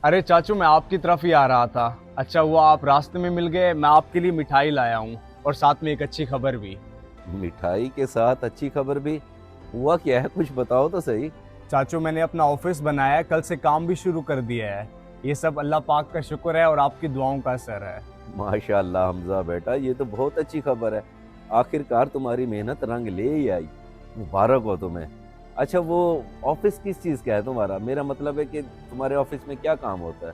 अरे चाचू, मैं आपकी तरफ ही आ रहा था। अच्छा हुआ आप रास्ते में मिल गए। मैं आपके लिए मिठाई लाया हूँ और साथ में एक अच्छी खबर भी। मिठाई के साथ अच्छी खबर भी? हुआ क्या है, कुछ बताओ तो सही। चाचू, मैंने अपना ऑफिस बनाया है, कल से काम भी शुरू कर दिया है। ये सब अल्लाह पाक का शुक्र है और आपकी दुआओं का असर है। माशाल्लाह हमजा बेटा, ये तो बहुत अच्छी खबर है। आखिरकार तुम्हारी मेहनत रंग ले ही आई। मुबारक हो तुम्हें। अच्छा, वो ऑफिस किस चीज का है तुम्हारा? मेरा मतलब है कि तुम्हारे ऑफिस में क्या काम होता है?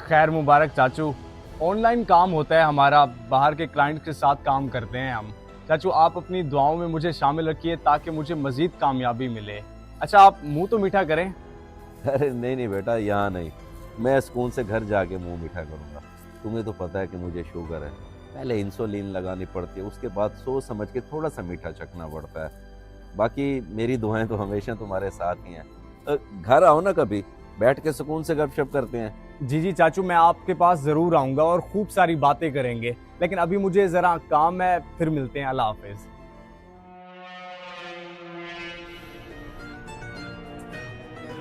खैर मुबारक चाचू। ऑनलाइन काम होता है हमारा, बाहर के क्लाइंट के साथ काम करते हैं हम। चाचू, आप अपनी दुआओं में मुझे शामिल रखिए ताकि मुझे मजीद कामयाबी मिले। अच्छा, आप मुंह तो मीठा करें। अरे नहीं नहीं बेटा, यहाँ नहीं। मैं सुकून से घर जाके मुंह मीठा करूंगा। तुम्हें तो पता है कि मुझे शुगर है। पहले इंसुलिन लगानी पड़ती है, उसके बाद सोच समझ के थोड़ा सा मीठा चखना पड़ता है। बाकी मेरी दुआएं तो हमेशा तुम्हारे साथ ही हैं। घर आओ ना कभी, बैठ के सुकून से गपशप करते हैं। जी जी चाचू, मैं आपके पास जरूर आऊंगा और खूब सारी बातें करेंगे। लेकिन अभी मुझे जरा काम है, फिर मिलते हैं। अल्लाह हाफिज।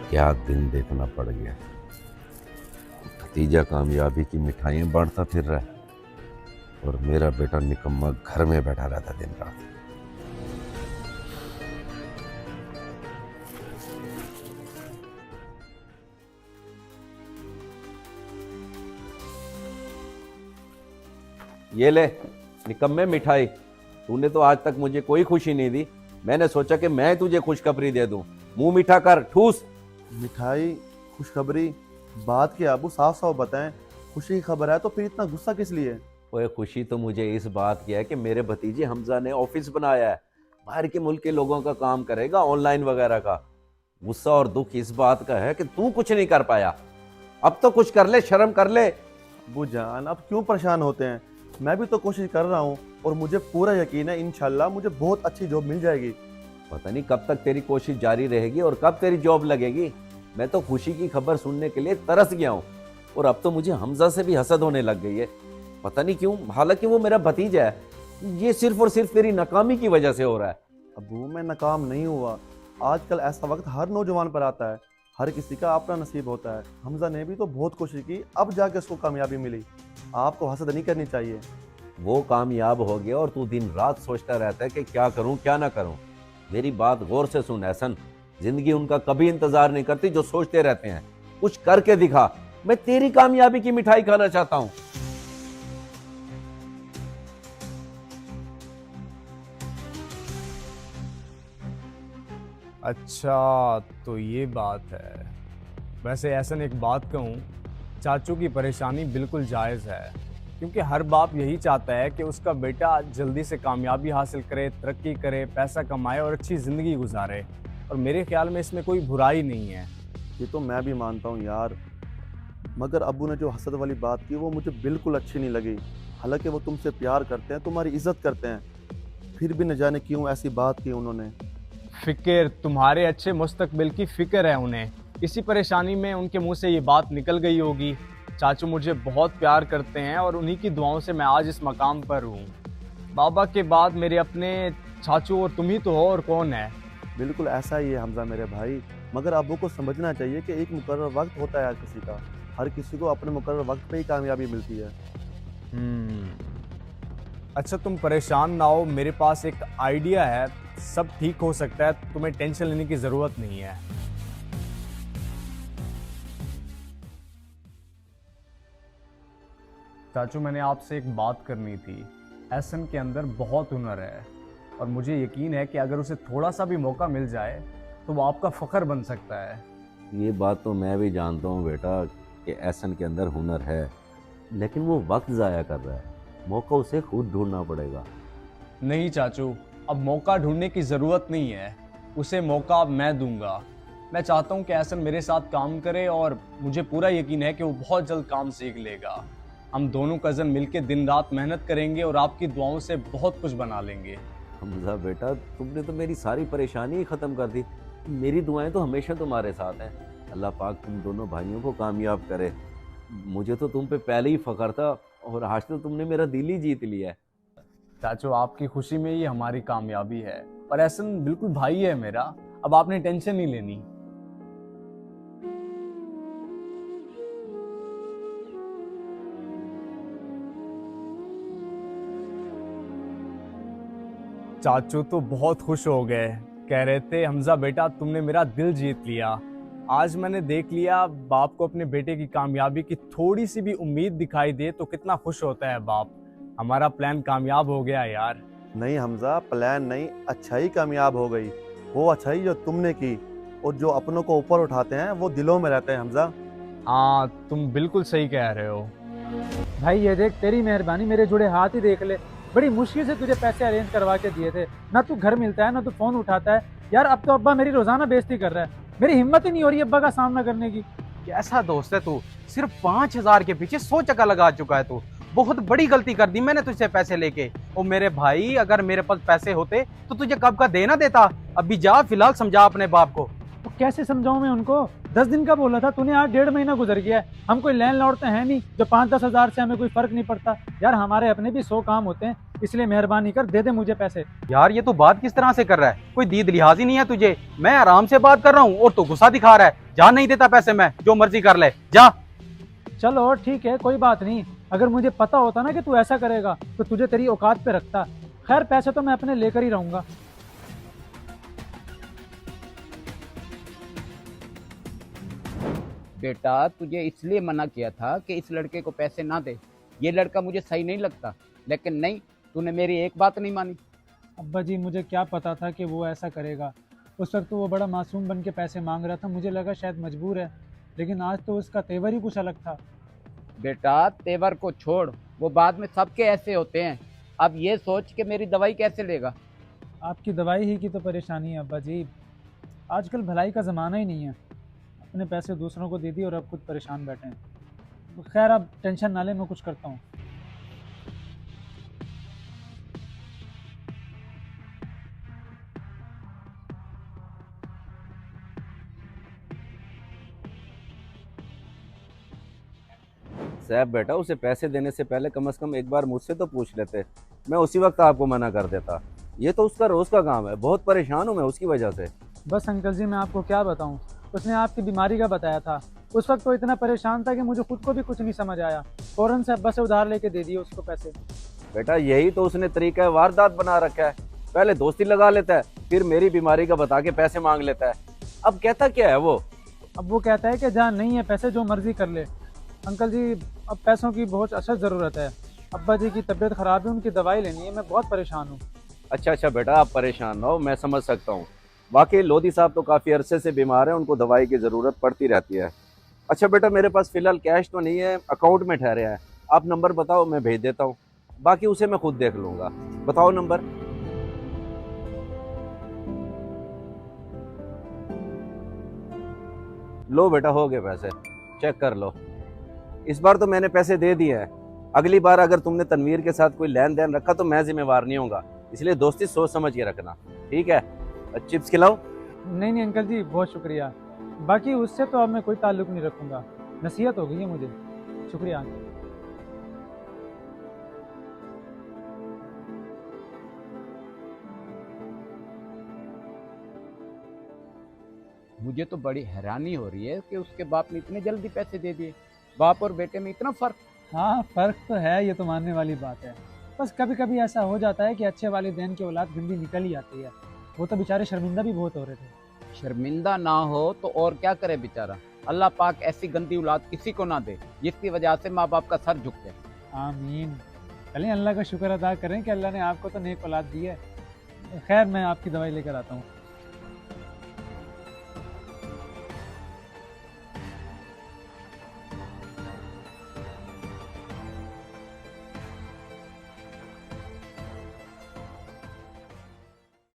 क्या दिन देखना पड़ गया। भतीजा कामयाबी की मिठाइयाँ बांटता फिर रहा है और मेरा बेटा निकम्मा घर में बैठा रहता दिन रात। ये ले निकम्मे मिठाई। तूने तो आज तक मुझे कोई खुशी नहीं दी। मैंने सोचा कि मैं तुझे खुशखबरी दे दूं। मुंह मीठा कर, ठूस। मिठाई? खुशखबरी? बात क्या अबू, साफ साफ बताएं। खुशी की खबर है तो फिर इतना गुस्सा किस लिए? ओए, खुशी तो मुझे इस बात की है कि मेरे भतीजे हमजा ने ऑफिस बनाया है। बाहर के मुल्क के लोगों का काम करेगा, ऑनलाइन वगैरह का। गुस्सा और दुख इस बात का है कि तू कुछ नहीं कर पाया। अब तो कुछ कर ले, शर्म कर ले। अबू जान, अब क्यों परेशान होते हैं? मैं भी तो कोशिश कर रहा हूँ और मुझे पूरा यकीन है इंशाल्लाह मुझे बहुत अच्छी जॉब मिल जाएगी। पता नहीं कब तक तेरी कोशिश जारी रहेगी और कब तेरी जॉब लगेगी। मैं तो खुशी की खबर सुनने के लिए तरस गया हूँ और अब तो मुझे हमजा से भी हसद होने लग गई है। पता नहीं क्यों, हालांकि वो मेरा भतीजा है। ये सिर्फ और सिर्फ तेरी नाकामी की वजह से हो रहा है। अबू, मैं नाकाम नहीं हुआ। आजकल ऐसा वक्त हर नौजवान पर आता है। हर किसी का अपना नसीब होता है। हमजा ने भी तो बहुत कोशिश की, अब जाके उसको कामयाबी मिली। आपको हसद नहीं करनी चाहिए। वो कामयाब हो गया और तू दिन रात सोचता रहता है कि क्या करूं क्या ना करूं। मेरी बात गौर से सुन एहसन। जिंदगी उनका कभी इंतजार नहीं करती जो सोचते रहते हैं। कुछ करके दिखा। मैं तेरी कामयाबी की मिठाई खाना चाहता हूं। अच्छा, तो ये बात है। वैसे ऐसा एक बात कहूँ, चाचू की परेशानी बिल्कुल जायज़ है। क्योंकि हर बाप यही चाहता है कि उसका बेटा जल्दी से कामयाबी हासिल करे, तरक्की करे, पैसा कमाए और अच्छी ज़िंदगी गुजारे। और मेरे ख्याल में इसमें कोई बुराई नहीं है। ये तो मैं भी मानता हूँ यार, मगर अबू ने जो हसद वाली बात की वो मुझे बिल्कुल अच्छी नहीं लगी। हालांकि वो तुमसे प्यार करते हैं, तुम्हारी इज्जत करते हैं, फिर भी न जाने क्यों ऐसी बात की उन्होंने। फिक्र, तुम्हारे अच्छे मुस्तकबिल की फिक्र है उन्हें। इसी परेशानी में उनके मुंह से ये बात निकल गई होगी। चाचू मुझे बहुत प्यार करते हैं और उन्हीं की दुआओं से मैं आज इस मकाम पर हूँ। बाबा के बाद मेरे अपने चाचू और तुम ही तो हो, और कौन है। बिल्कुल ऐसा ही है हमजा मेरे भाई। मगर अबू को समझना चाहिए कि एक मुकर्रर वक्त होता है हर किसी का। हर किसी को अपने मुकर्रर वक्त पे ही कामयाबी मिलती है। हम्म। अच्छा, तुम परेशान ना हो, मेरे पास एक आइडिया है। सब ठीक हो सकता है, तुम्हें टेंशन लेने की ज़रूरत नहीं है। चाचू, मैंने आपसे एक बात करनी थी। एहसन के अंदर बहुत हुनर है और मुझे यकीन है कि अगर उसे थोड़ा सा भी मौका मिल जाए तो वो आपका फ़ख्र बन सकता है। ये बात तो मैं भी जानता हूँ बेटा कि एहसन के अंदर हुनर है, लेकिन वो वक्त ज़ाया कर रहा है। मौका उसे खुद ढूंढना पड़ेगा। नहीं चाचू, अब मौका ढूंढने की ज़रूरत नहीं है। उसे मौका अब मैं दूंगा। मैं चाहता हूँ कि एहसन मेरे साथ काम करे और मुझे पूरा यकीन है कि वो बहुत जल्द काम सीख लेगा। हम दोनों कज़न मिलके दिन रात मेहनत करेंगे और आपकी दुआओं से बहुत कुछ बना लेंगे। हमजा बेटा, तुमने तो मेरी सारी परेशानी ही ख़त्म कर दी। मेरी दुआएं तो हमेशा तुम्हारे साथ हैं। अल्लाह पाक तुम दोनों भाइयों को कामयाब करे। मुझे तो तुम पे पहले ही फ़ख्र था और आज तो तुमने मेरा दिल ही जीत लिया है। चाचू, आपकी खुशी में ही हमारी कामयाबी है। और एहसन बिल्कुल भाई है मेरा। अब आपने टेंशन नहीं लेनी। चाचू तो बहुत खुश हो गए, कह रहे थे हमजा बेटा तुमने मेरा दिल जीत लिया। आज मैंने देख लिया बाप को अपने बेटे की कामयाबी की थोड़ी सी भी उम्मीद दिखाई दे तो कितना खुश होता है बाप। हमारा प्लान कामयाब हो गया यार। नहीं हमजा, प्लान नहीं, अच्छाई कामयाब हो गई। वो अच्छाई जो तुमने की और जो अपनों को ऊपर उठाते हैं वो दिलों में रहते हैं हमजा। हाँ तुम बिल्कुल सही कह रहे हो। भाई ये देख, तेरी मेहरबानी, मेरे जुड़े हाथ ही देख ले। बड़ी मुश्किल से तुझे पैसे अरेंज करवा के दिए थे, ना तू घर मिलता है ना तू फोन उठाता है। यार अब तो अब्बा मेरी रोजाना बेइज्जती कर रहा है, मेरी हिम्मत ही नहीं हो रही अब्बा का सामना करने की। कैसा दोस्त है तू, सिर्फ 5,000 के पीछे 100 चक्का लगा चुका है तू। बहुत बड़ी गलती कर दी मैंने तुझसे पैसे लेके। ओ मेरे भाई, अगर मेरे पास पैसे होते तो तुझे कब का देना देता। अभी जा, फिलहाल समझा अपने बाप को। तो कैसे समझाऊं मैं उनको? 10 दिन का बोला था तूने, आज 1.5 महीना गुजर गया है। हम कोई लैंडलॉर्ड तो है नहीं जो 5-10 हज़ार से हमें कोई फर्क नहीं पड़ता। यार हमारे अपने भी 100 काम होते हैं, इसलिए मेहरबानी कर दे दे मुझे पैसे। यार ये तो बात किस तरह से कर रहा है, कोई दीद लिहाज ही नहीं है तुझे। मैं आराम से बात कर रहा हूँ और तू गुस्सा दिखा रहा है। जा, नहीं देता पैसे मैं, जो मर्जी कर ले, जा। चलो ठीक है, कोई बात नहीं। अगर मुझे पता होता ना कि तू ऐसा करेगा तो तुझे तेरी औकात पे रखता। खैर पैसे तो मैं अपने लेकर ही रहूंगा। बेटा तुझे इसलिए मना किया था कि इस लड़के को पैसे ना दे, ये लड़का मुझे सही नहीं लगता, लेकिन नहीं, तूने मेरी एक बात नहीं मानी। अब्बा जी मुझे क्या पता था कि वो ऐसा करेगा। उस वक्त तो वो बड़ा मासूम बन के पैसे मांग रहा था, मुझे लगा शायद मजबूर है, लेकिन आज तो उसका तेवर ही कुछ अलग था। बेटा तेवर को छोड़, वो बाद में सबके ऐसे होते हैं। अब ये सोच के मेरी दवाई कैसे लेगा। आपकी दवाई ही की तो परेशानी है अब्बा जी। आजकल भलाई का ज़माना ही नहीं है। अपने पैसे दूसरों को दे दिए और अब खुद परेशान बैठे हैं। खैर अब टेंशन ना ले, मैं कुछ करता हूँ। साहब बेटा, उसे पैसे देने से पहले कम से कम एक बार मुझसे तो पूछ लेते, मैं उसी वक्त आपको मना कर देता। ये तो उसका रोज़ का काम है, बहुत परेशान हूँ मैं उसकी वजह से। बस अंकल जी मैं आपको क्या बताऊँ, उसने आपकी बीमारी का बताया था। उस वक्त तो इतना परेशान था कि मुझे खुद को भी कुछ नहीं समझ आया। फ़ौरन से अब्बा से उधार लेके दे दिए उसको पैसे। बेटा यही तो उसने तरीका वारदात बना रखा है, पहले दोस्ती लगा लेता है, फिर मेरी बीमारी का बता के पैसे मांग लेता है। अब कहता क्या है वो? अब वो कहता है कि जहाँ नहीं है पैसे जो मर्जी कर ले। अंकल जी अब पैसों की बहुत अशद ज़रूरत है। अब्बा जी की तबीयत ख़राब है, उनकी दवाई लेनी है, मैं बहुत परेशान हूँ। अच्छा बेटा, आप परेशान ना हो, मैं समझ सकता हूँ। वाकई लोधी साहब तो काफ़ी अरसे से बीमार हैं, उनको दवाई की ज़रूरत पड़ती रहती है। अच्छा बेटा, मेरे पास फ़िलहाल कैश तो नहीं है, अकाउंट में ठहरे हैं। आप नंबर बताओ, मैं भेज देता हूँ, बाकी उसे मैं खुद देख लूँगा। बताओ नंबर। लो बेटा, हो गए पैसे, चेक कर लो। इस बार तो मैंने पैसे दे दिए हैं, अगली बार अगर तुमने तनवीर के साथ कोई लेन देन रखा तो मैं जिम्मेवार नहीं होगा, इसलिए दोस्ती सोच समझ के रखना, ठीक है? चिप्स खिलाओ। नहीं अंकल जी, बहुत शुक्रिया। बाकी उससे तो अब मैं कोई ताल्लुक़ नहीं रखूँगा, नसीहत हो गई है मुझे। शुक्रिया। मुझे तो बड़ी हैरानी हो रही है कि उसके बाप ने इतने जल्दी पैसे दे दिए। बाप और बेटे में इतना फर्क। हाँ फ़र्क तो है, ये तो मानने वाली बात है। बस कभी कभी ऐसा हो जाता है कि अच्छे वालिदैन की औलाद गंदी निकल ही आती है। वो तो बेचारे शर्मिंदा भी बहुत हो रहे थे। शर्मिंदा ना हो तो और क्या करे बेचारा। अल्लाह पाक ऐसी गंदी औलाद किसी को ना दे जिसकी वजह से माँ बाप का सर झुक जाए। आमीन। चलें अल्लाह का शुक्र अदा करें कि अल्लाह ने आपको तो नेक औलाद दी है। खैर मैं आपकी दवाई लेकर आता हूँ।